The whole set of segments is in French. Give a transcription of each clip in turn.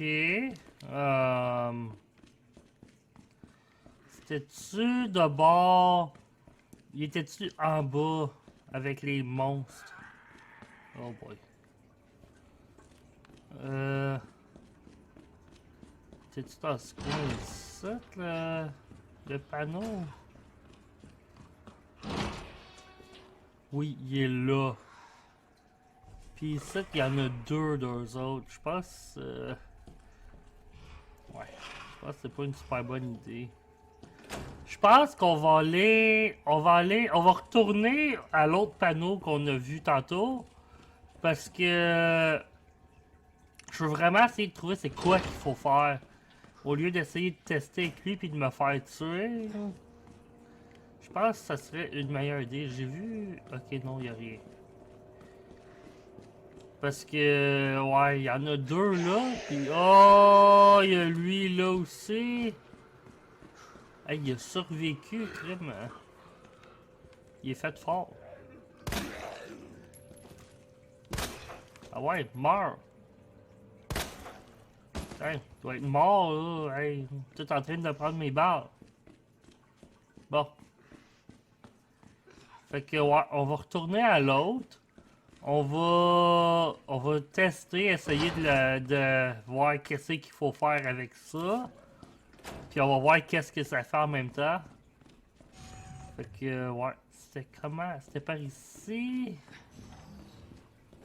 Ok. C'était-tu de bord? Il était-tu en bas avec les monstres? Oh boy. T'es-tu dans ce coin ici, le panneau? Oui, il est là. Puis ici, il y en a deux autres. Je pense... Ouais. Je pense que c'est pas une super bonne idée. Je pense qu'on va aller... On va retourner à l'autre panneau qu'on a vu tantôt. Parce que... Je veux vraiment essayer de trouver c'est quoi qu'il faut faire. Au lieu d'essayer de tester avec lui puis de me faire tuer. Je pense que ça serait une meilleure idée. J'ai vu... Ok, non, il a rien. Parce que... Ouais, il y en a deux là. Puis... Oh! Il y a lui là aussi. Hey, il a survécu, crime. Il est fait fort. Ah ouais, meurs. Hey, tu dois être mort là. Hey, tu es en train de prendre mes balles. Bon. Fait que ouais, on va retourner à l'autre. On va tester, essayer de voir qu'est-ce qu'il faut faire avec ça. Puis on va voir qu'est-ce que ça fait en même temps. Fait que ouais, c'était comment? C'était par ici.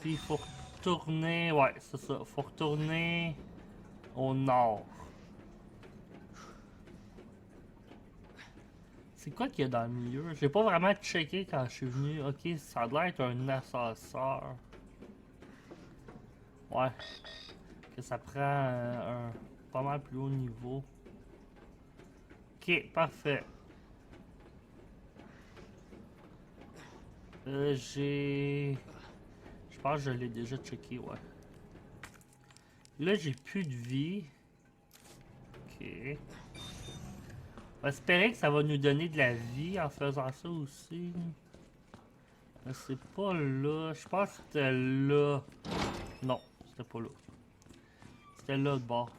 Puis il faut retourner, ouais, c'est ça. Faut retourner au nord. C'est quoi qu'il y a dans le milieu? J'ai pas vraiment checké quand je suis venu. Ok, ça a l'air d'être un ascenseur. Ouais. Que ça prend un pas mal plus haut niveau. Ok, parfait. J'ai... Je pense que je l'ai déjà checké, ouais. Là, j'ai plus de vie. Ok. On va espérer que ça va nous donner de la vie en faisant ça aussi. C'est pas là. Je pense que c'était là. Non, c'était pas là. C'était là de bord.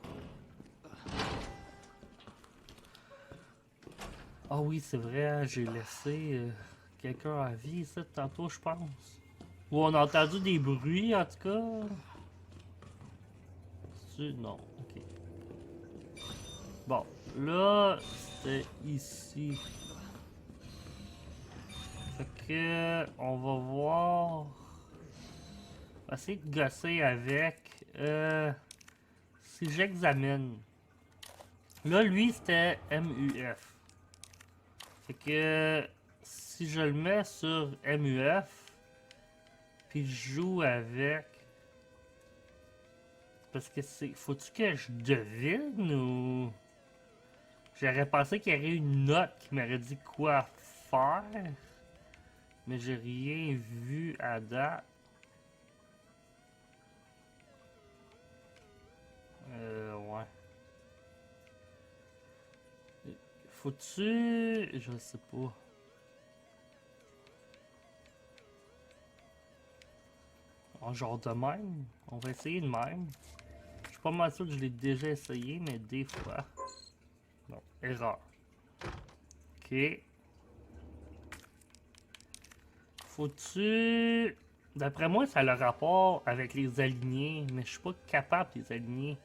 Ah oui, c'est vrai, hein, j'ai laissé quelqu'un à vie ici tantôt, je pense. Ou on a entendu des bruits, en tout cas. Non, ok. Bon, là, c'était ici. Fait que, on va voir. On va essayer de gosser avec. Si j'examine. Là, lui, c'était MUF. Fait que, si je le mets sur MUF, puis je joue avec. Parce que c'est. Faut-tu que je devine ou. J'aurais pensé qu'il y aurait une note qui m'aurait dit quoi faire. Mais j'ai rien vu à date. Ouais. Faut-tu... Je sais pas. En genre de même. On va essayer de même. Je suis pas mal sûr que je l'ai déjà essayé, mais des fois. Non, erreur. Ok. Faut-tu... D'après moi, ça a le rapport avec les alignés, mais je suis pas capable de les aligner.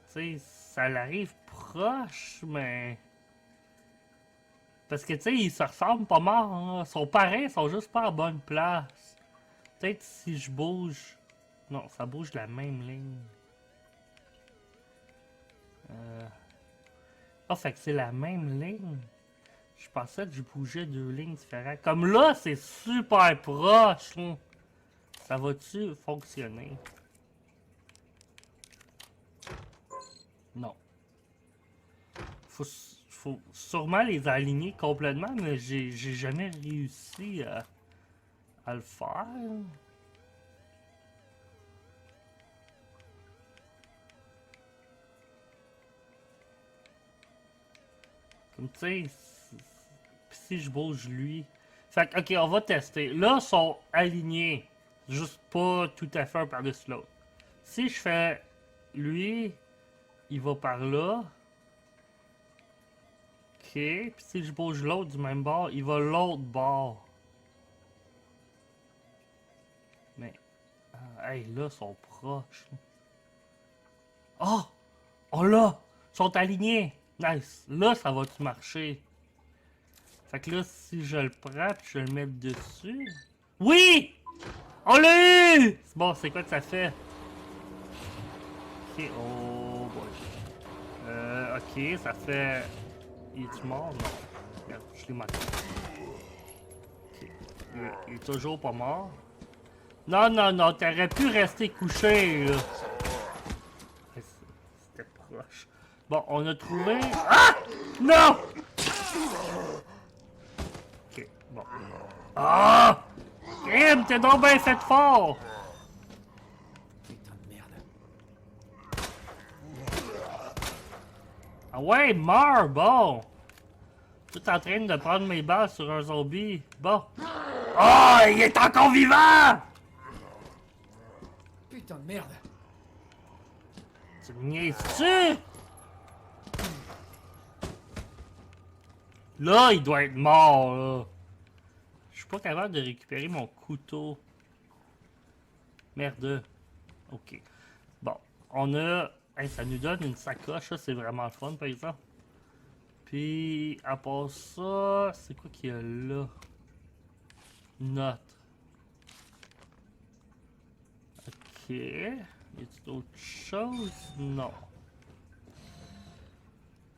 Tu sais, ça l'arrive proche, mais... Parce que, tu sais, ils se ressemblent pas mal, hein. Ils sont pareils, ils sont juste pas à bonne place. Peut-être si je bouge... Non, ça bouge la même ligne. Ah, fait que c'est la même ligne. Je pensais que je bougeais deux lignes différentes. Comme là, c'est super proche, là. Ça va-tu fonctionner? Non. Faut sûrement les aligner complètement, mais j'ai jamais réussi à le faire. Comme tu sais, si je bouge lui. Fait que, ok, on va tester. Là, ils sont alignés. Juste pas tout à fait un par-dessus l'autre. Si je fais... Lui, il va par là. Ok. Puis si je bouge l'autre du même bord, il va l'autre bord. Mais... hey, là, ils sont proches. Oh! Oh là! Ils sont alignés! Nice! Là, ça va-tu marcher? Fait que là, si je le prends puis je le mets dessus... Oui! On l'a eu! Bon, c'est quoi que ça fait? Ok, oh boy. Ok, ça fait... Il est-tu mort? Non. Regarde, je l'ai manqué. Ok. Il est toujours pas mort. Non, non, non, t'aurais pu rester couché, là. C'était proche. Bon, on a trouvé... Ah! Non! Ok, bon. Ah! Crime, t'es donc bien fait fort! Putain de merde. Ah ouais, meurs, bon! Tout en train de prendre mes balles sur un zombie. Bon. Oh, il est encore vivant! Putain de merde. Tu me niaises-tu? Là, il doit être mort, là. Je suis pas capable de récupérer mon couteau. Merde. Ok. Bon, on a... Hey, ça nous donne une sacoche, ça c'est vraiment le fun, par exemple. Puis, à part ça, c'est quoi qu'il y a là? Note. Ok. Y a-t-il d'autres choses? Non.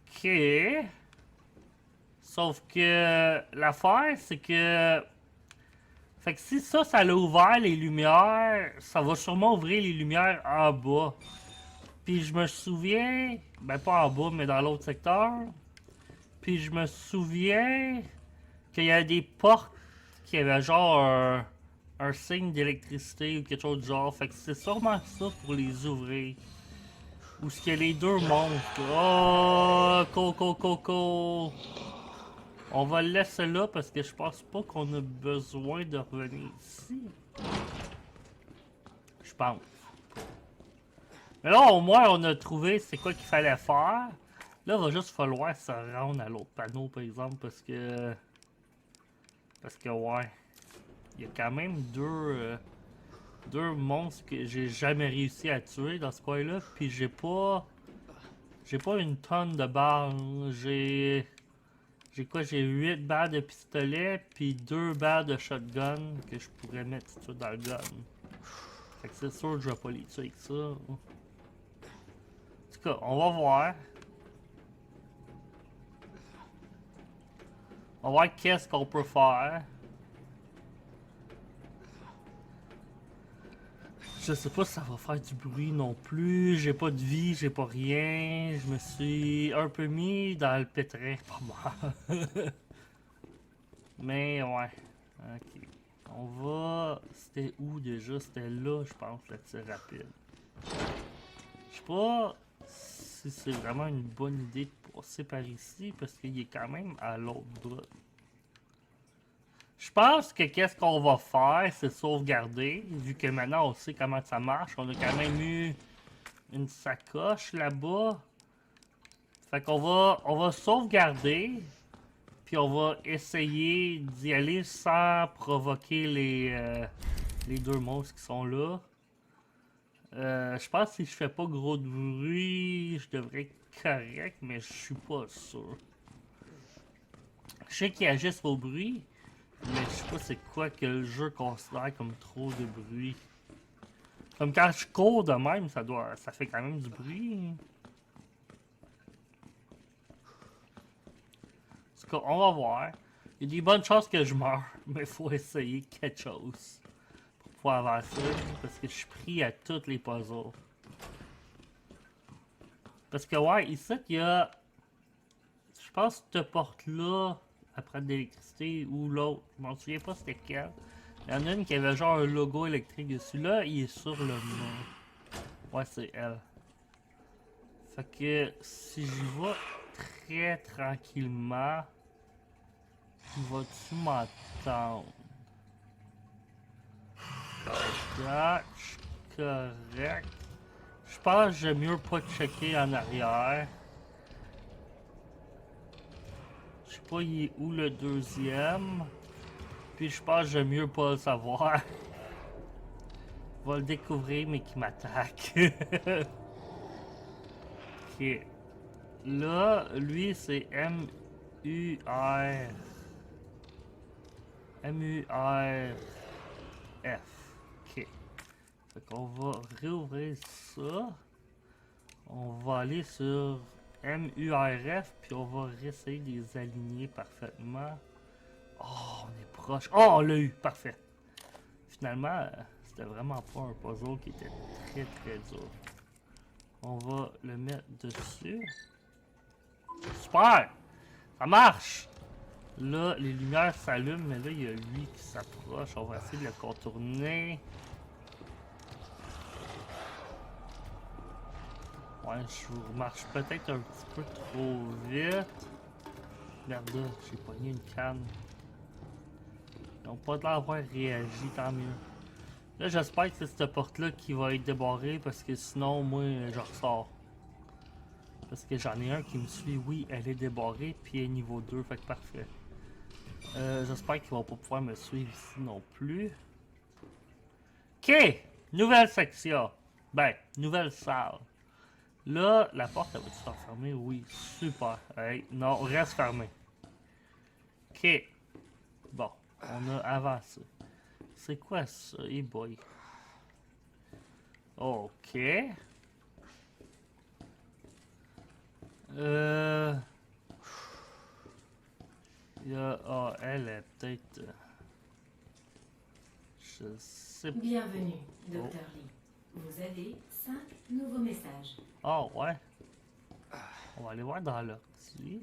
Ok. Sauf que l'affaire, c'est que... Fait que si ça l'a ouvert les lumières, ça va sûrement ouvrir les lumières en bas. Puis je me souviens... Ben pas en bas, mais dans l'autre secteur. Puis je me souviens qu'il y a des portes qui avaient genre un signe d'électricité ou quelque chose du genre. Fait que c'est sûrement ça pour les ouvrir. Ou ce qu'il y a les deux monstres. Oh, Coco. On va le laisser là parce que je pense pas qu'on a besoin de revenir ici. Je pense. Mais là, au moins, on a trouvé c'est quoi qu'il fallait faire. Là, il va juste falloir se rendre à l'autre panneau, par exemple, parce que... ouais. Il y a quand même deux monstres que j'ai jamais réussi à tuer dans ce coin-là. Puis j'ai pas une tonne de balles. J'ai quoi? J'ai 8 balles de pistolet, puis 2 balles de shotgun que je pourrais mettre tout de suite dans le gun. Fait que c'est sûr que je vais pas les tuer avec ça. En tout cas, on va voir. On va voir qu'est-ce qu'on peut faire. Je sais pas si ça va faire du bruit non plus. J'ai pas de vie, j'ai pas rien. Je me suis un peu mis dans le pétrin, pas mal. Mais ouais. Ok. On va... C'était où déjà? C'était là, je pense, le tir rapide. Je sais pas si c'est vraiment une bonne idée de passer par ici, parce qu'il est quand même à l'autre bout. Je pense que qu'est-ce qu'on va faire, c'est sauvegarder, vu que maintenant on sait comment ça marche. On a quand même eu une sacoche là-bas. Fait qu'on va sauvegarder, puis on va essayer d'y aller sans provoquer les deux monstres qui sont là. Je pense que si je fais pas gros de bruit, je devrais être correct, mais je suis pas sûr. Je sais qu'ils agissent au bruit, mais je sais pas c'est quoi que le jeu considère comme trop de bruit. Comme quand je cours de même, ça fait quand même du bruit. En tout cas, on va voir. Il y a des bonnes chances que je meure, mais il faut essayer quelque chose pour pouvoir avancer, parce que je suis pris à toutes les puzzles. Parce que ouais, ici il y a... Je pense que cette porte-là, à prendre de l'électricité, ou l'autre, je m'en souviens pas c'était quelle. Il y en a une qui avait genre un logo électrique dessus. Là, il est sur le mur. Ouais, c'est elle. Fait que si j'y vais très tranquillement, vas-tu m'entendre? Là, je suis correct. Je pense que j'aime mieux pas checker en arrière. Je sais pas il est où le deuxième. Puis je pense que j'aime mieux pas le savoir. On va le découvrir mais qui m'attaque. Ok. Là, lui c'est M-U-R. M-U-R-F. Ok. Fait qu'on va réouvrir ça. On va aller sur M-U-R-F, puis on va essayer de les aligner parfaitement. Oh, on est proche. Oh, on l'a eu. Parfait. Finalement, c'était vraiment pas un puzzle qui était très très dur. On va le mettre dessus. Super! Ça marche! Là, les lumières s'allument, mais là, il y a lui qui s'approche. On va essayer de le contourner. Ouais, je marche peut-être un petit peu trop vite. Merde, j'ai pogné une canne. Ils n'ont pas l'air d'avoir réagi, tant mieux. Là, j'espère que c'est cette porte-là qui va être débarrée, parce que sinon, moi, je ressors. Parce que j'en ai un qui me suit. Oui, elle est débarrée, puis elle est niveau 2, fait que parfait. J'espère qu'il va pas pouvoir me suivre ici non plus. Ok! Nouvelle section. Ben, nouvelle salle. Là, la porte, elle va-tu s'en fermer? Oui, super. Hey, non, reste fermé. Ok. Bon, on a avancé. C'est quoi ça? Hey boy. Ok. Elle est peut-être... je sais pas. Bienvenue, Dr. Lee. Vous avez 5 nouveaux messages. Oh, ouais. On va aller voir dans l'ordi.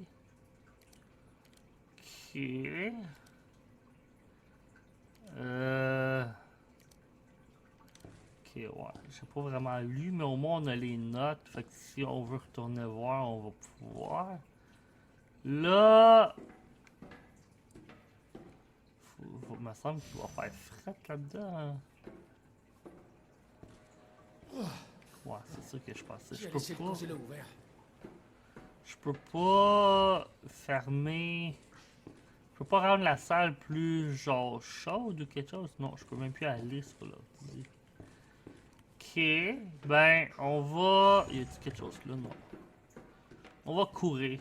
Ok. Ok, ouais. J'ai pas vraiment lu, mais au moins on a les notes. Fait que si on veut retourner voir, on va pouvoir. Là... Il me semble qu'il va faire fret là-dedans. Hein. Ouais, c'est ça que je pensais. J'ai laissé le congélo ouvert. Je peux pas fermer. Je peux pas rendre la salle plus genre chaude ou quelque chose. Non, je peux même plus aller sur l'ordi. Ok, ben on va. Y a-t-il quelque chose là? Non. On va courir.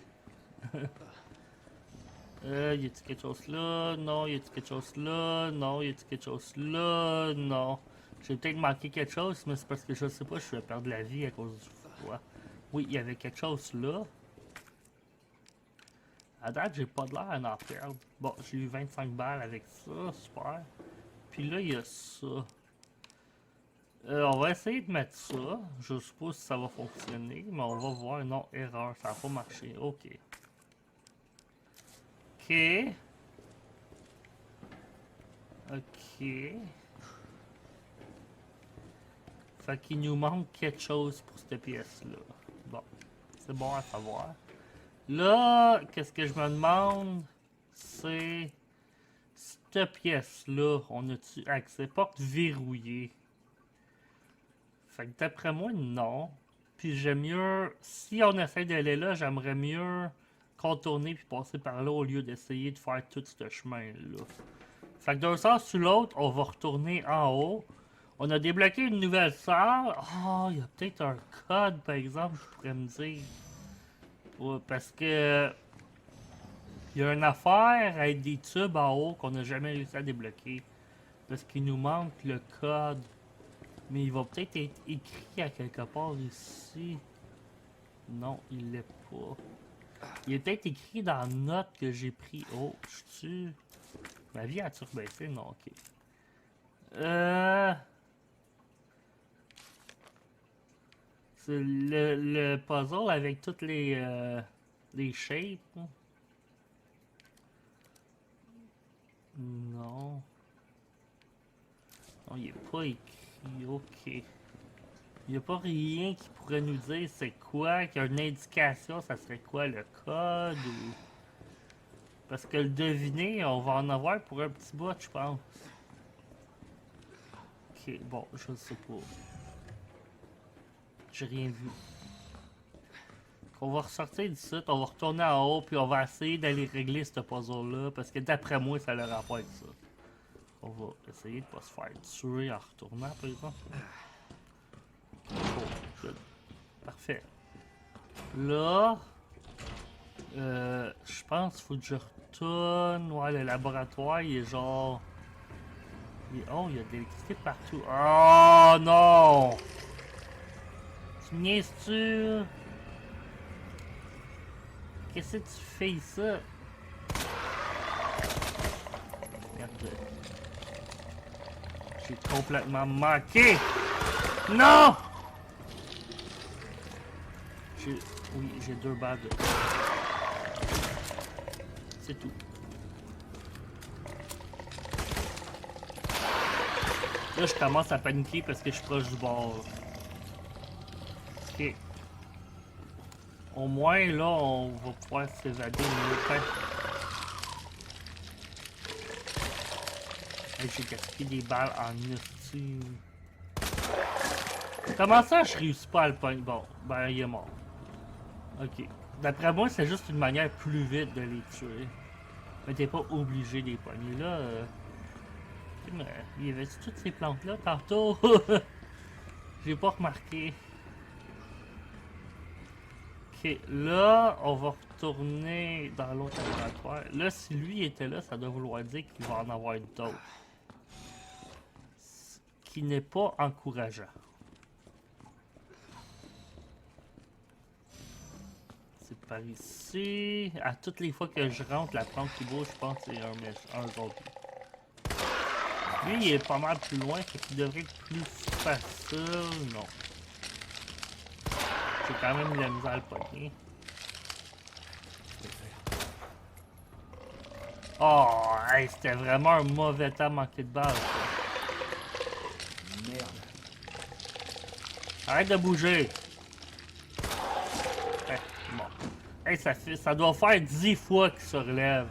Y a-t-il quelque chose là? Non. Y a-t-il quelque chose là? Non. Y a-t-il quelque chose là? Non. J'ai peut-être manqué quelque chose, mais c'est parce que je sais pas, je vais perdre la vie à cause du froid. Oui, il y avait quelque chose là. À date, j'ai pas de l'air à en perdre. Bon, j'ai eu 25 balles avec ça, super. Puis là, il y a ça. On va essayer de mettre ça. Je sais pas si ça va fonctionner, mais on va voir. Non, erreur, ça n'a pas marché. Ok. Ok. Ok. Fait qu'il nous manque quelque chose pour cette pièce-là. Bon, c'est bon à savoir. Là, qu'est-ce que je me demande, c'est... Cette pièce-là, on a-tu accès? Porte verrouillée. Fait que d'après moi, non. Puis j'aime mieux... Si on essaie d'aller là, j'aimerais mieux contourner puis passer par là au lieu d'essayer de faire tout ce chemin-là. Fait que d'un sens ou l'autre, on va retourner en haut. On a débloqué une nouvelle salle. Ah, il y a peut-être un code, par exemple, je pourrais me dire. Ouais, parce que... Il y a une affaire avec des tubes en haut qu'on n'a jamais réussi à débloquer. Parce qu'il nous manque le code. Mais il va peut-être être écrit à quelque part ici. Non, il l'est pas. Il est peut-être écrit dans la note que j'ai pris. Oh, je suis. Ma vie a-tu rebaissé? Non, ok. C'est le puzzle avec toutes les shapes. Non. Non, il n'est pas écrit. Ok. Il n'y a pas rien qui pourrait nous dire c'est quoi, qu'il y a une indication, ça serait quoi le code ou... Parce que le deviner, on va en avoir pour un petit bout, je pense. Ok, bon, je sais pas. J'ai rien vu. On va ressortir d'ici, on va retourner en haut, puis on va essayer d'aller régler ce puzzle-là, parce que d'après moi, ça a le rapport avec ça. On va essayer de pas se faire tuer en retournant, par exemple. Oh, good. Parfait. Là, je pense qu'il faut que je retourne. Ouais, le laboratoire, il est genre... Oh, il y a de l'électricité partout. Oh non! Tu me niaises-tu? Qu'est-ce que tu fais ici? Merde. J'ai complètement manqué! Non! Oui, j'ai 2 balles de... C'est tout. Là, je commence à paniquer parce que je suis proche du bord. Ok. Au moins, là, on va pouvoir s'évader mieux. Hey, j'ai gaspillé des balles en esti. Comment ça, je réussis pas à le pogner? Bon, ben, il est mort. Ok. D'après moi, c'est juste une manière plus vite de les tuer. Mais t'es pas obligé de les pogner. Là, mais il y avait toutes ces plantes-là tantôt? J'ai pas remarqué. Ok, là, on va retourner dans l'autre laboratoire. Là, si lui était là, ça doit vouloir dire qu'il va en avoir d'autres. Ce qui n'est pas encourageant. C'est par ici. À toutes les fois que je rentre, la plante qui bouge, je pense que c'est un zombie. Lui, il est pas mal plus loin, fait qu'il devrait être plus facile. Non. J'ai quand même eu la misère à le pogner. Oh, hey, c'était vraiment un mauvais temps manqué de balle. Merde. Arrête de bouger. Hey, bon. Hey, ça doit faire 10 fois qu'il se relève.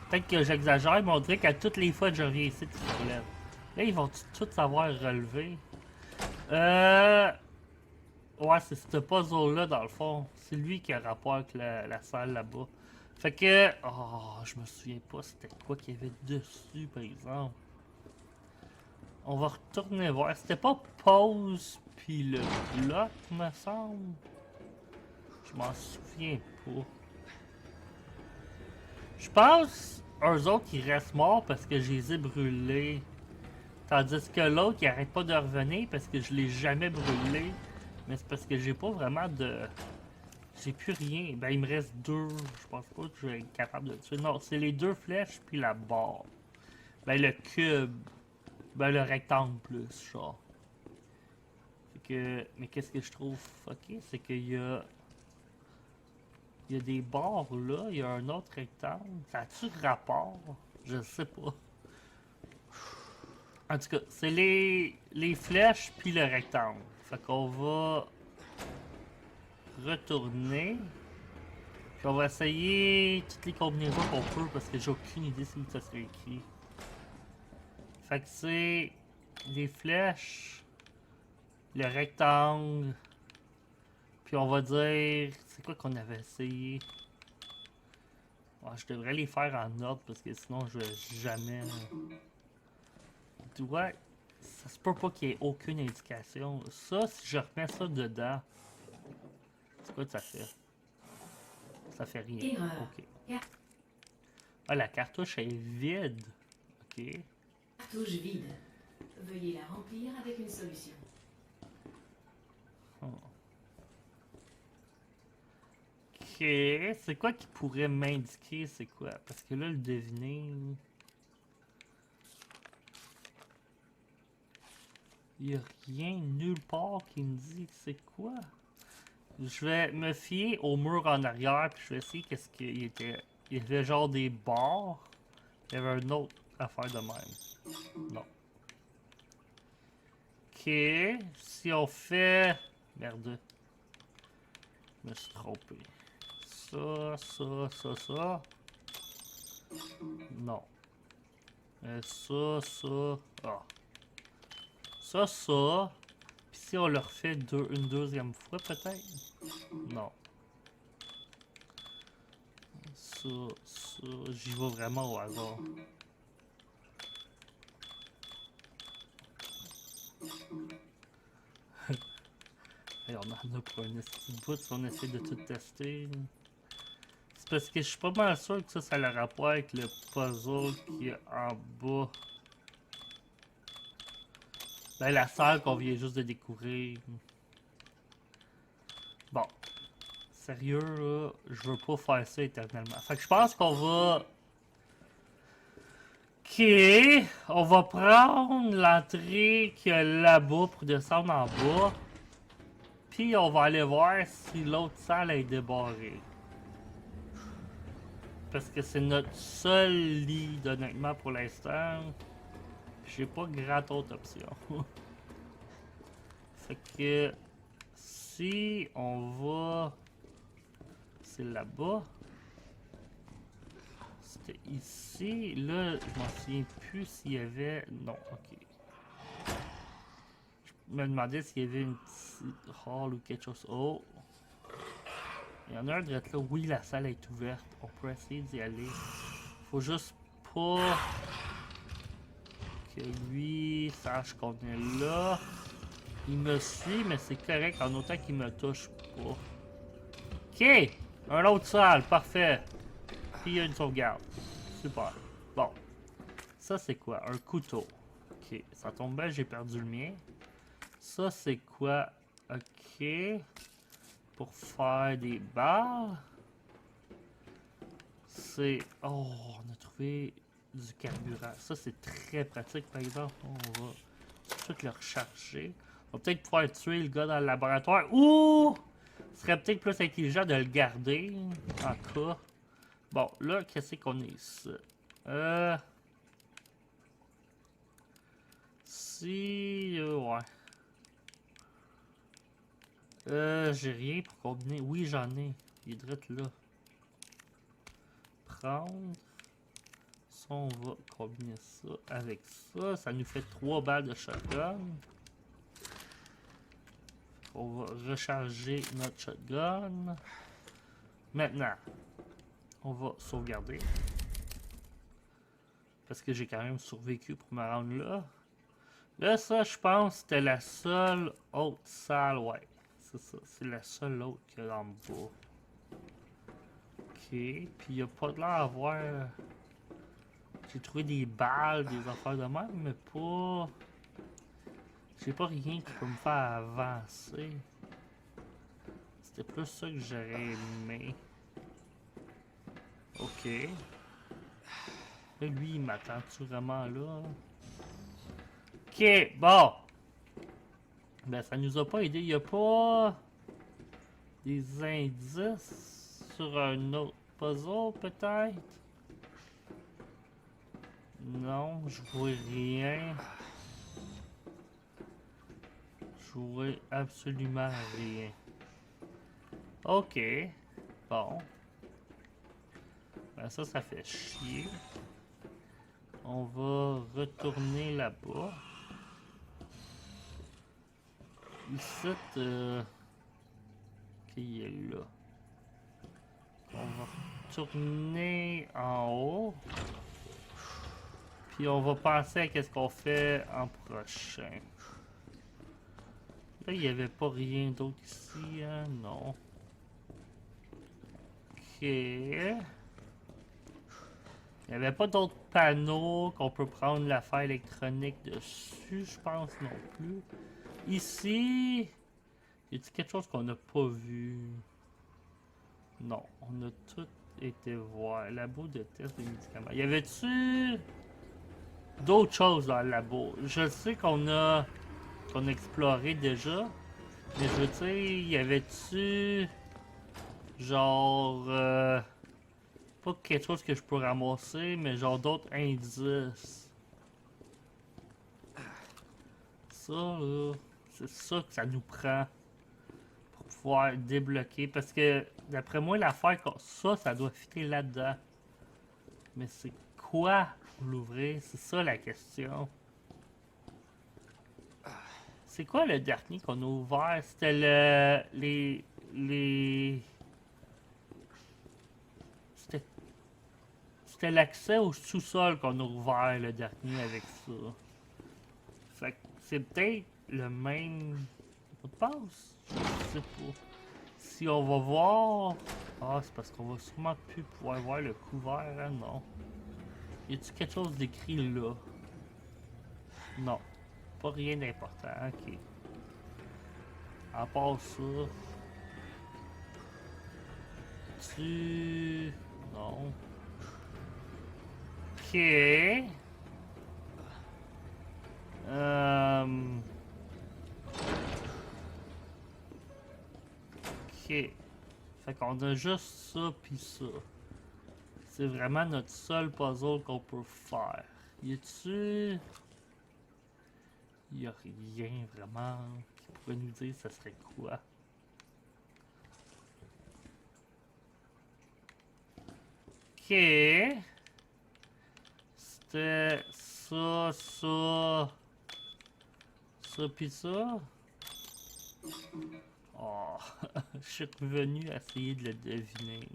Peut-être que j'exagère, mais on dirait qu'à toutes les fois que je reviens ici, qu'il se relève. Là, ils vont tous savoir relever. Ouais, c'est ce puzzle-là, dans le fond. C'est lui qui a rapport avec la salle là-bas. Fait que... Oh, je me souviens pas c'était quoi qu'il y avait dessus, par exemple. On va retourner voir. C'était pas pause puis le bloc, me semble. Je m'en souviens pas. Je pense eux autres ils restent morts parce que je les ai brûlés. Tandis que l'autre il arrête pas de revenir parce que je l'ai jamais brûlé. Mais c'est parce que j'ai pas vraiment de... J'ai plus rien. Ben il me reste 2. Je pense pas que je vais être capable de tuer. Non, c'est les 2 flèches puis la barre. Ben le cube. Ben le rectangle plus, genre. Fait que... Mais qu'est-ce que je trouve fucké, c'est qu'il y a... Il y a des barres là, il y a un autre rectangle. Ça a-tu rapport? Je sais pas. En tout cas, c'est les flèches puis le rectangle. Fait qu'on va retourner. Puis on va essayer toutes les combinaisons qu'on peut parce que j'ai aucune idée si ça serait écrit. Fait que c'est les flèches, le rectangle. Puis on va dire... C'est quoi qu'on avait essayé? Ouais, je devrais les faire en ordre parce que sinon je vais jamais... Ouais, ça se peut pas qu'il y ait aucune indication. Ça, si je remets ça dedans... C'est quoi que ça fait? Ça fait rien. Erreur. Ok. Ah, la cartouche est vide. Ok. Cartouche vide. Veuillez la remplir avec une solution. Oh. Ok, c'est quoi qui pourrait m'indiquer c'est quoi? Parce que là, le deviner... Il n'y a rien nulle part qui me dit c'est quoi. Je vais me fier au mur en arrière, puis je vais essayer qu'est-ce qu'il était. Il y avait genre des barres. Il y avait une autre affaire de même. Non. Ok, si on fait... Merde. Je me suis trompé. Ça. Non. Ça. Ah. Ça. Puis si on le refait une deuxième fois, peut-être? Non. Ça, j'y vais vraiment au hasard. Et on en a pour un petit bout si on essaie de tout tester. C'est parce que je suis pas mal sûr que ça a le rapport avec le puzzle qui est en bas. Ben, la salle qu'on vient juste de découvrir. Bon. Sérieux, là, je veux pas faire ça éternellement. Fait que je pense qu'on va... Ok, on va prendre l'entrée qu'il y a là-bas pour descendre en bas. Puis on va aller voir si l'autre salle est débarrée. Parce que c'est notre seul lit, honnêtement, pour l'instant. J'ai pas grand autre option. Fait que... Si on va... C'est là-bas. C'était ici. Là, je m'en souviens plus s'il y avait... Non, ok. Je me demandais s'il y avait une petite hall ou quelque chose. Oh! Il y en a un direct là. Oui, la salle est ouverte. On peut essayer d'y aller. Faut juste pas que lui sache qu'on est là. Il me suit, mais c'est correct en autant qu'il me touche pas. Ok! Un autre salle, parfait. Puis il y a une sauvegarde. Super. Bon. Ça, c'est quoi? Un couteau. Ok. Ça tombe bien, j'ai perdu le mien. Ça, c'est quoi? Ok. Pour faire des balles. C'est... Oh, on a trouvé du carburant. Ça, c'est très pratique, par exemple. On va tout le recharger. On va peut-être pouvoir tuer le gars dans le laboratoire. Ouh! Ce serait peut-être plus intelligent de le garder. En cas. Bon, là, qu'est-ce qu'on est ici? Si... ouais. J'ai rien pour combiner. Oui, j'en ai. Il est direct là. Prendre. Ça, on va combiner ça avec ça. Ça nous fait 3 balles de shotgun. On va recharger notre shotgun. Maintenant, on va sauvegarder. Parce que j'ai quand même survécu pour me rendre là. Là, ça, je pense, c'était la seule autre salle. Ouais, c'est ça. C'est la seule autre qu'il y a en bas. Ok, puis il n'y a pas de l'air à avoir... J'ai trouvé des balles, des affaires de même, mais pas... J'ai pas rien qui peut me faire avancer. C'était plus ça que j'aurais aimé. Ok. Là, lui, il m'attend-tu vraiment là? Ok, bon. Ben, ça nous a pas aidé. Il n'y a pas des indices sur un autre puzzle, peut-être? Non, je vois rien. Je vois absolument rien. Ok. Bon. Ben, ça fait chier. On va retourner là-bas. Ici, ok, il est là. On va retourner en haut. Puis on va penser à ce qu'on fait en prochain. Là, il n'y avait pas rien d'autre ici, hein? Non. Ok. Il n'y avait pas d'autres panneaux qu'on peut prendre l'affaire électronique dessus, je pense non plus. Ici, y a-t-il quelque chose qu'on n'a pas vu? Non, on a tout été voir. Labo de test des médicaments. Y avait-tu d'autres choses dans le labo? Je sais qu'on a exploré déjà, mais je veux dire, y avait-tu genre pas quelque chose que je peux ramasser, mais genre d'autres indices? Ça là, c'est ça que ça nous prend pour pouvoir débloquer, parce que d'après moi l'affaire ça doit fitter là-dedans. Mais c'est quoi pour l'ouvrir? C'est ça la question. C'est quoi le dernier qu'on a ouvert? C'était les... C'était... C'était l'accès au sous-sol qu'on a ouvert le dernier avec ça. Fait que c'est peut-être le même mot de passe? Je sais pas. Si on va voir... Ah, c'est parce qu'on va sûrement plus pouvoir voir le couvert, hein? Non. Y a-tu quelque chose d'écrit là? Non. Pas rien d'important, ok. À part ça... Tu... Non. Ok. Ok. Fait qu'on a juste ça pis ça. C'est vraiment notre seul puzzle qu'on peut faire. Y a-tu... Y a rien vraiment qui pourrait nous dire ça serait quoi. Ok. C'était ça, ça... Ça pis ça. Oh, je suis revenu essayer de le deviner.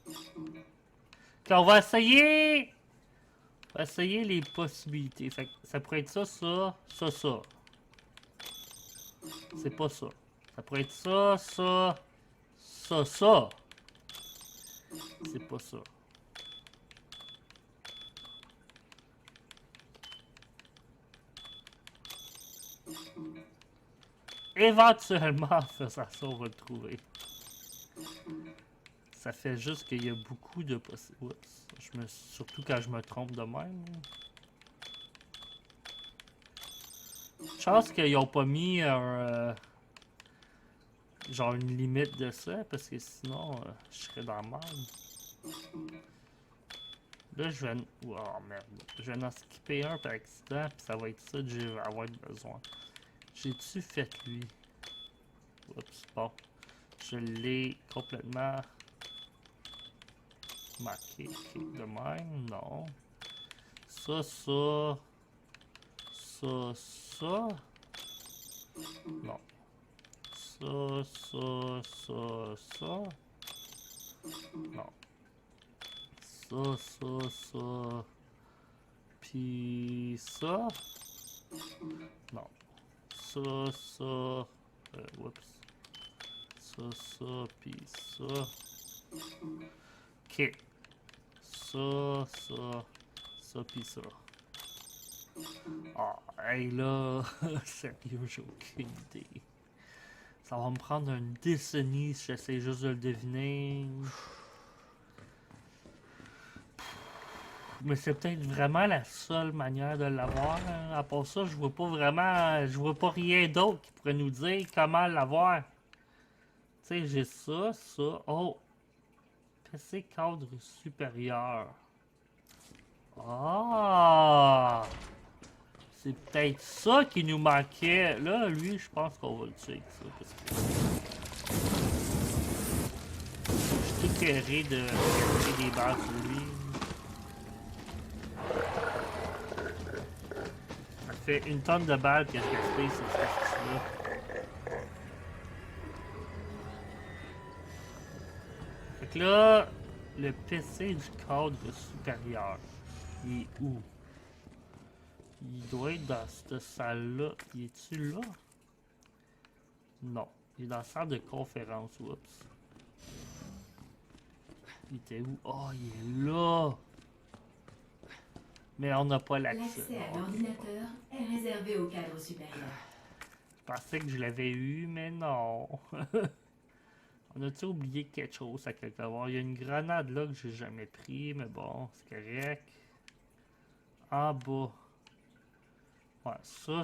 Ok, on va essayer! On va essayer les possibilités. Fait que ça pourrait être ça, ça, ça, ça. C'est pas ça. Ça pourrait être ça, ça, ça, ça. C'est pas ça. Éventuellement, en faisant ça, on va le trouver. Ça fait juste qu'il y a beaucoup de possibilités. Surtout quand je me trompe de même. Chance qu'ils ont pas mis genre une limite de ça, parce que sinon, je serais dans le mal. Là, je vais... Oh merde. Je vais en skipper un par accident, puis ça va être ça que je vais avoir besoin. J'ai-tu fait lui? Oups, bon. Je l'ai complètement marqué. Ok, de même, non. Ça, ça. Ça, ça. Non. Ça, ça, ça, ça. Non. Ça, ça, ça. Puis ça. Non. Ça, ça. Oups. Ça, ça, puis ça. Ok. Ça, ça, ça, puis ça. Ah, hey là, sérieux, j'ai aucune idée. Ça va me prendre une décennie si j'essaie juste de le deviner. Mais c'est peut-être vraiment la seule manière de l'avoir. Hein. À part ça, je vois pas vraiment... Je vois pas rien d'autre qui pourrait nous dire comment l'avoir. Tu sais, j'ai ça, ça... Oh! PC cadre supérieur. Ah! C'est peut-être ça qui nous manquait. Là, lui, je pense qu'on va le tuer avec ça. Parce que... Je suis tout carré de gaspiller des balles sur lui. Ça fait une tonne de balles que je gaspille sur cette partie-là. Fait que là, le PC du cadre supérieur, il est où? Il doit être dans cette salle-là. Il est-tu là? Non. Il est dans la salle de conférence. Oups. Il était où? Oh, il est là! Mais on n'a pas l'accès. L'accès à l'ordinateur est réservé au cadre supérieur. Je pensais que je l'avais eu, mais non. On a-tu oublié quelque chose à quelque part? Il y a une grenade là que j'ai jamais pris, mais bon, c'est correct. En bas. Ouais,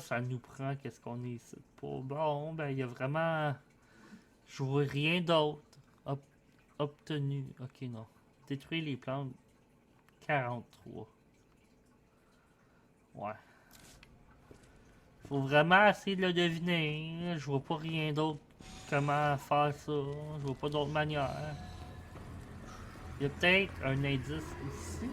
ça nous prend. Qu'est-ce qu'on est ici pour? Bon, ben, il y a vraiment... Je vois rien d'autre. Obtenu. Ok, non. Détruire les plantes. 43. Ouais. Faut vraiment essayer de le deviner. Je vois pas rien d'autre. Comment faire ça. Je vois pas d'autre manière. Il y a peut-être un indice ici.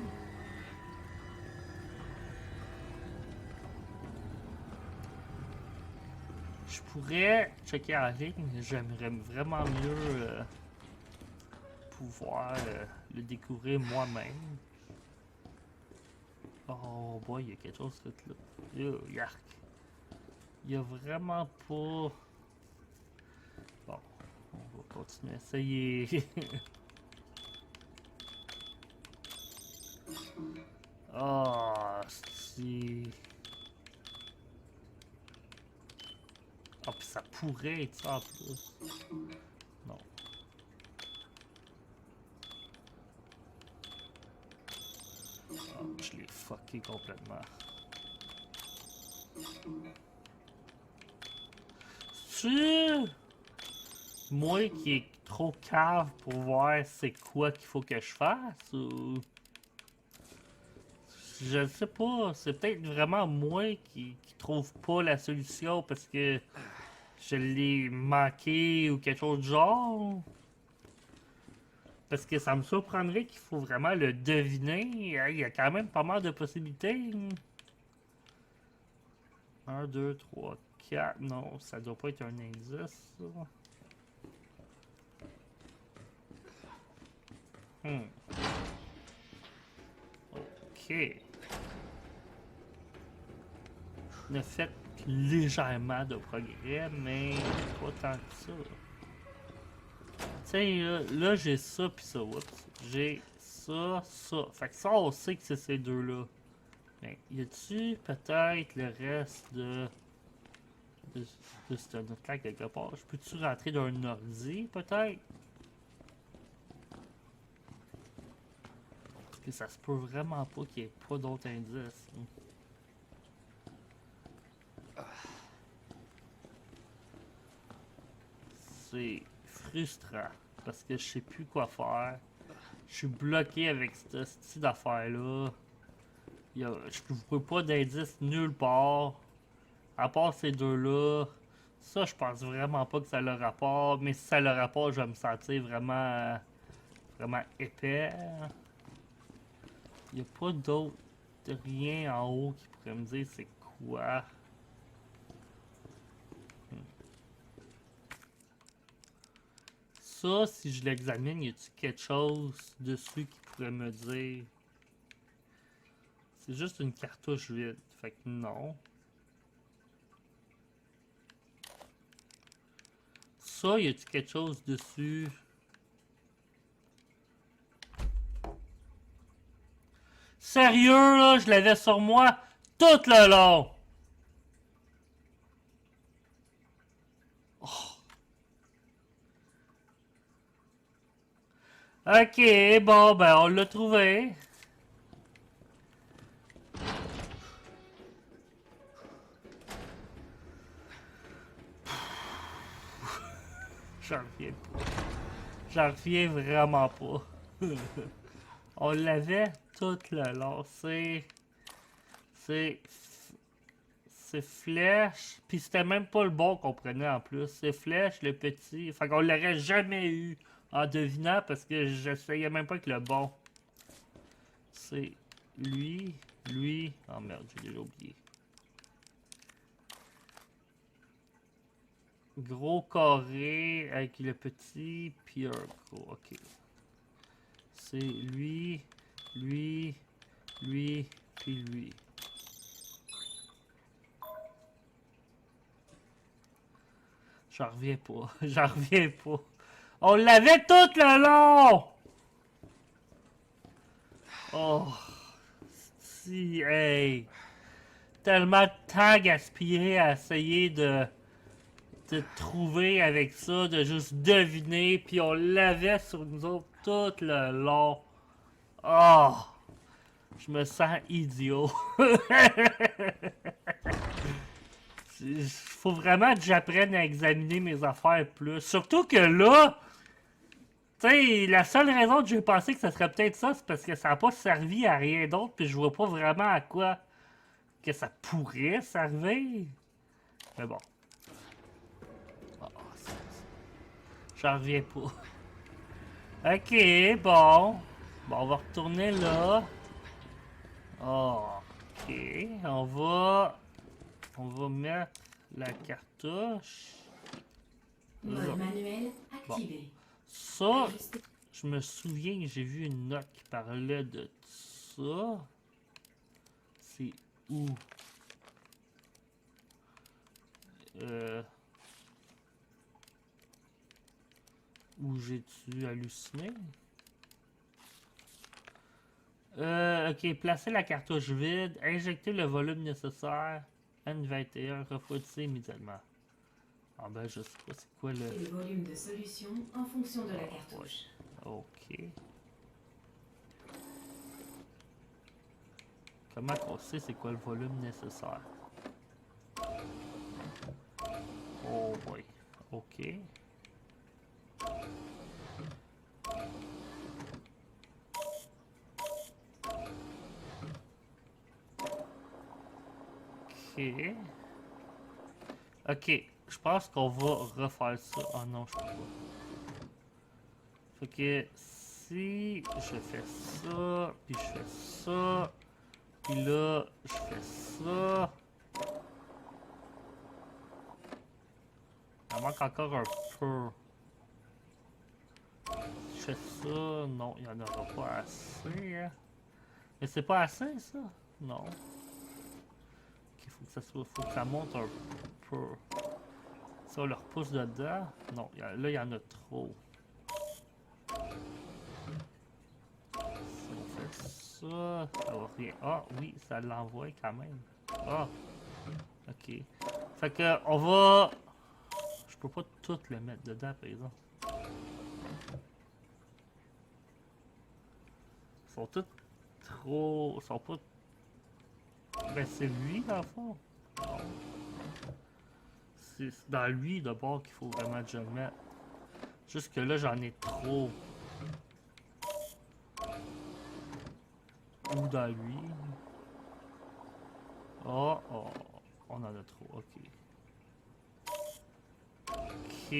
Je pourrais checker en ligne, mais j'aimerais vraiment mieux pouvoir le découvrir moi-même. Oh boy, il y a quelque chose fait là. Yark. Il y a vraiment pas... Bon, on va continuer à essayer. Ah, si. Ah, puis ça pourrait être ça en plus. Non. Ah, je l'ai fucké complètement. C'est moi qui est trop cave pour voir c'est quoi qu'il faut que je fasse ou... Je sais pas, c'est peut-être vraiment moi qui trouve pas la solution parce que je l'ai manqué ou quelque chose du genre. Parce que ça me surprendrait qu'il faut vraiment le deviner. Il y a quand même pas mal de possibilités. 1, 2, 3, 4. Non, ça doit pas être un indice, ça. Ok. On a fait légèrement de progrès, mais pas tant que ça. Tiens, là j'ai ça pis ça. Oups. J'ai ça, ça. Fait que ça, on sait que c'est ces deux-là. Mais y a-tu peut-être le reste de cette note-là quelque part? Je peux-tu rentrer dans un ordi, peut-être? Parce que ça se peut vraiment pas qu'il y ait pas d'autres indices. C'est frustrant parce que je sais plus quoi faire. Je suis bloqué avec cette style d'affaire-là. Je ne vois pas d'indice nulle part. À part ces deux-là. Ça, je pense vraiment pas que ça a le rapport. Mais si ça a le rapport, je vais me sentir vraiment, vraiment épais. Il n'y a pas d'autre rien en haut qui pourrait me dire c'est quoi. Ça, si je l'examine, y a-t-il quelque chose dessus qui pourrait me dire? C'est juste une cartouche vide. Fait que non. Ça, y a-t-il quelque chose dessus? Sérieux, là, je l'avais sur moi tout le long! Oh. Ok, bon, ben, on l'a trouvé. J'en reviens pas. J'en reviens vraiment pas. On l'avait tout le long. C'est flèche. Puis c'était même pas le bon qu'on prenait en plus. C'est flèche, le petit. Fait qu'on l'aurait jamais eu en devinant parce que j'essayais même pas avec le bon. C'est lui, lui. Oh merde, j'ai déjà oublié. Gros carré avec le petit, puis un gros. Ok. C'est lui, lui, lui, puis lui. J'en reviens pas. J'en reviens pas. On l'avait tout le long! Oh. Si, hey. Tellement de temps gaspillé à essayer de trouver avec ça, de juste deviner, puis on l'avait sur nous autres tout le long. Oh. Je me sens idiot. Faut vraiment que j'apprenne à examiner mes affaires plus. Surtout que là, tu sais, la seule raison que j'ai pensé que ça serait peut-être ça, c'est parce que ça n'a pas servi à rien d'autre, puis je vois pas vraiment à quoi que ça pourrait servir. Mais bon. Oh, j'en reviens pas. Ok, bon. Bon, on va retourner là. Oh, ok, on va mettre la cartouche. Mode Là. manuel Bon. activé. Ça, Ajuster. je me souviens que j'ai vu une note qui parlait de ça. C'est où? Où j'ai-tu halluciné? Ok, placer la cartouche vide, injecter le volume nécessaire, N21, refroidissez immédiatement. Ah ben je sais pas c'est quoi le... Et le volume de solution en fonction de la Ouais. cartouche. Ok. Comment qu'on sait c'est quoi le volume nécessaire? Oh boy. Ok. Ok. Ok. Je pense qu'on va refaire ça. Oh non, je peux pas. Fait que si je fais ça, puis je fais ça, puis là, je fais ça. Il manque encore un peu. Si je fais ça, non, il n'y en aura pas assez. Hein. Mais c'est pas assez, ça? Non. Il faut que ça soit, faut que ça monte un peu. Si on le repousse dedans, non, là, il y en a trop. Si on fait ça, ça va rien. Ah, oui, ça l'envoie quand même. Ah, ok. Fait que, on va... Je peux pas tout le mettre dedans, par exemple. Ils sont tous trop... Ils sont pas... Ben, c'est lui, dans le fond. Non. C'est dans lui, d'abord, qu'il faut vraiment que je le mette. Jusque là, j'en ai trop. Ou dans lui. Oh, oh, on en a trop, ok. Ok.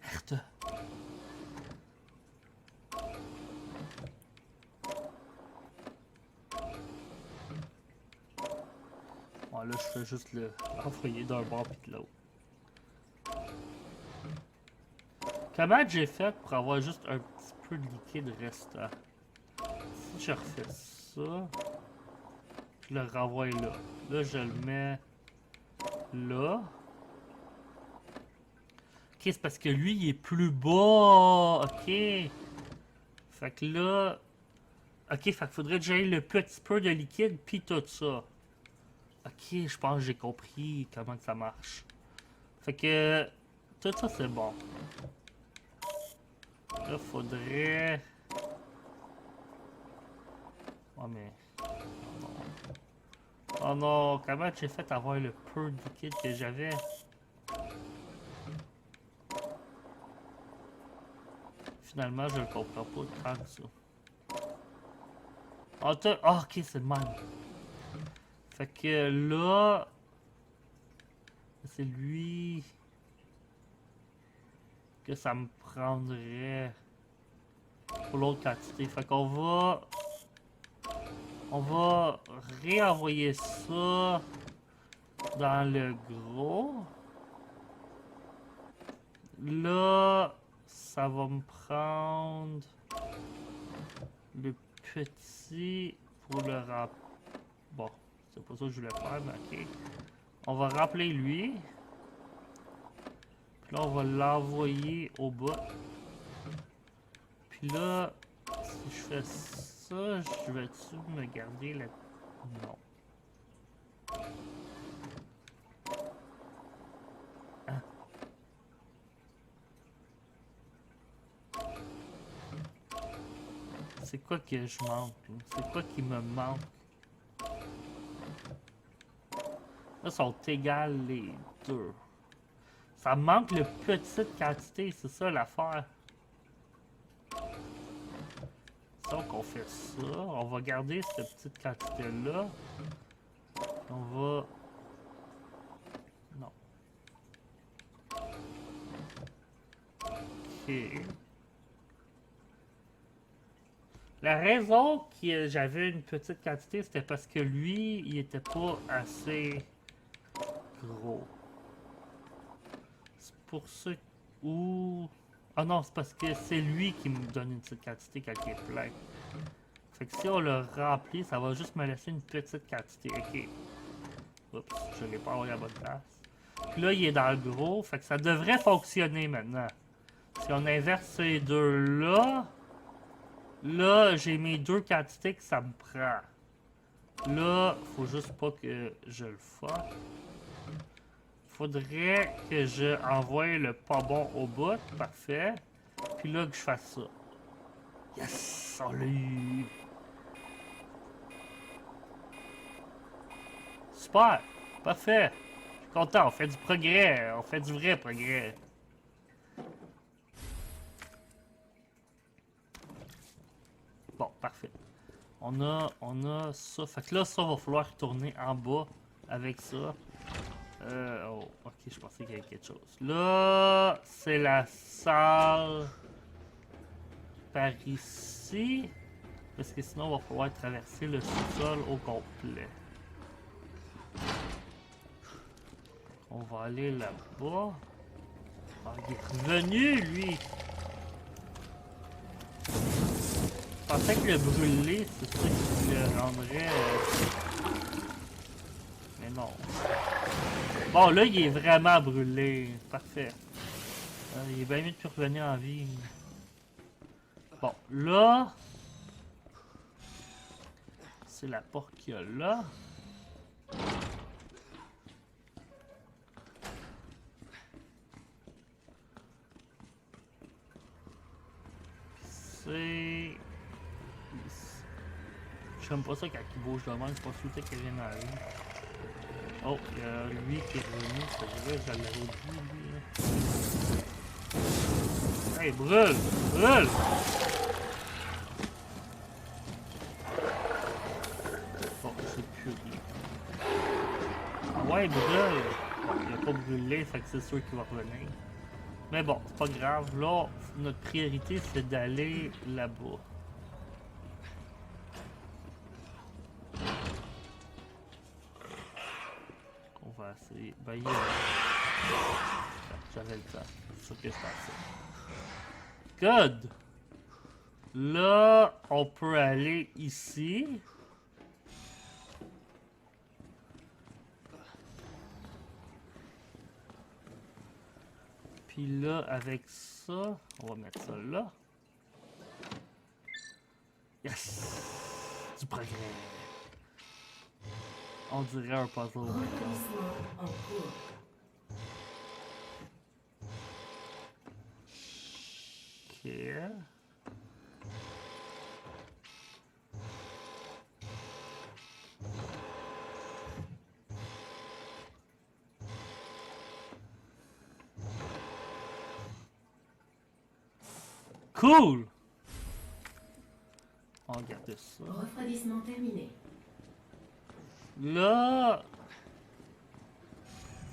Merde. Bon, là, je fais juste le envoyer d'un bord puis de l'autre. Comment j'ai fait pour avoir juste un petit peu de liquide restant? Si je refais ça, je le renvoie là. Là, je le mets là. Ok, c'est parce que lui, il est plus bas. Ok. Fait que là... Ok, fait qu'il faudrait que j'aille le petit peu de liquide puis tout ça. Ok, je pense que j'ai compris comment que ça marche. Fait que... Tout ça, c'est bon. Là, faudrait... Oh, mais... Oh non. Oh non, comment j'ai fait avoir le peu de liquide que j'avais? Finalement, je le comprends pas tant que ça. Ah, ok, c'est le même. Fait que là... C'est lui... que ça me prendrait... pour l'autre quantité. Fait qu'on va... On va réenvoyer ça dans le gros. Là, ça va me prendre le petit pour le remplir. Bon, c'est pas ça que je voulais faire, mais ok. On va remplir lui. Puis là, on va l'envoyer au bas. Puis là, si je fais ça, je vais-tu me garder la... Non. Hein? C'est quoi que je manque? C'est quoi qui me manque? Là, sont égales les deux. Ça me manque le petite quantité, c'est ça l'affaire. Donc on fait ça, on va garder cette petite quantité-là. On va... Non. Ok. La raison que j'avais une petite quantité, c'était parce que lui, il était pas assez gros. C'est pour ça que... Ou... Ah non, c'est parce que c'est lui qui me donne une petite quantité quand il est plein. Fait que si on le remplit, ça va juste me laisser une petite quantité. Ok. Oups, je l'ai pas envoyé à la bonne place. Puis là, il est dans le gros, fait que ça devrait fonctionner maintenant. Si on inverse ces deux-là... Là, j'ai mes deux quantités que ça me prend. Là, faut juste pas que je le fuck. Faudrait que je envoie le pas bon au bout. Parfait. Puis là, que je fasse ça. Yes! On l'a eu! Super! Parfait! Je suis content, on fait du progrès. On fait du vrai progrès. Bon, parfait. On a ça. Fait que là, ça va falloir retourner en bas avec ça. Oh, ok, je pensais qu'il y avait quelque chose. Là, c'est la salle par ici. Parce que sinon, il va falloir traverser le sous-sol au complet. On va aller là-bas. Ah, il est revenu, lui! Je pensais que le brûler, c'est ça qui le rendrait... Mais non. Bon, là, il est vraiment brûlé. Parfait. Il est bien mieux de plus revenir en vie. Bon, là... C'est la porte qu'il y a là. C'est... J'aime pas ça quand il bouge de même, c'est pas souhaité qu'il vienne en vie. Oh, il y a lui qui est revenu, c'est vrai, je l'avais oublié, lui. Hey, brûle! Brûle! Bon, c'est plus rien. Ah ouais, brûle! Bon, il a pas brûlé, fait que c'est sûr qu'il va revenir. Mais bon, c'est pas grave. Là, notre priorité, c'est d'aller là-bas. On va essayer. Ben, il est là. J'avais le temps. C'est ça que je pensais. Good! Là, on peut aller ici. Puis là, avec ça, on va mettre ça là. Yes! Du progrès. On dirait un puzzle. Remplissement en cours. Ok. Cool! On va regarder ça. Refroidissement terminé. Là,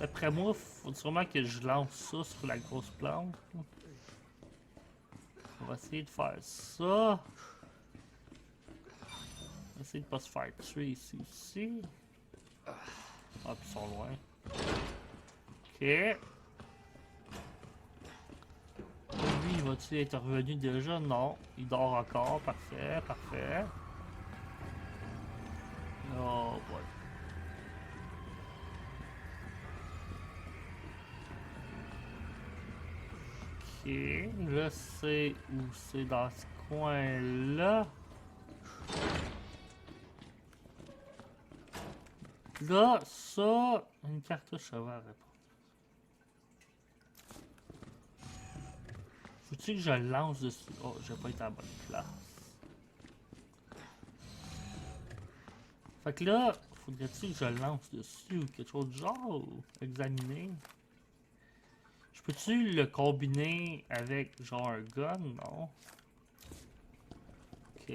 d'après moi, il faut sûrement que je lance ça sur la grosse plante. On va essayer de faire ça. On va essayer de pas se faire tuer ici aussi. Ah, puis ils sont loin. Ok. Lui, il va-tu être revenu déjà? Non. Il dort encore. Parfait, parfait. Oh boy. Ok, là c'est où? C'est dans ce coin-là. Là, ça, une cartouche, ça va répondre. Faut-tu que je le lance dessus? Oh, j'ai pas été à la bonne place. Fait que là, faudrait-tu que je le lance dessus ou quelque chose du genre? Ou examiner? Je peux-tu le combiner avec genre un gun? Non. Ok.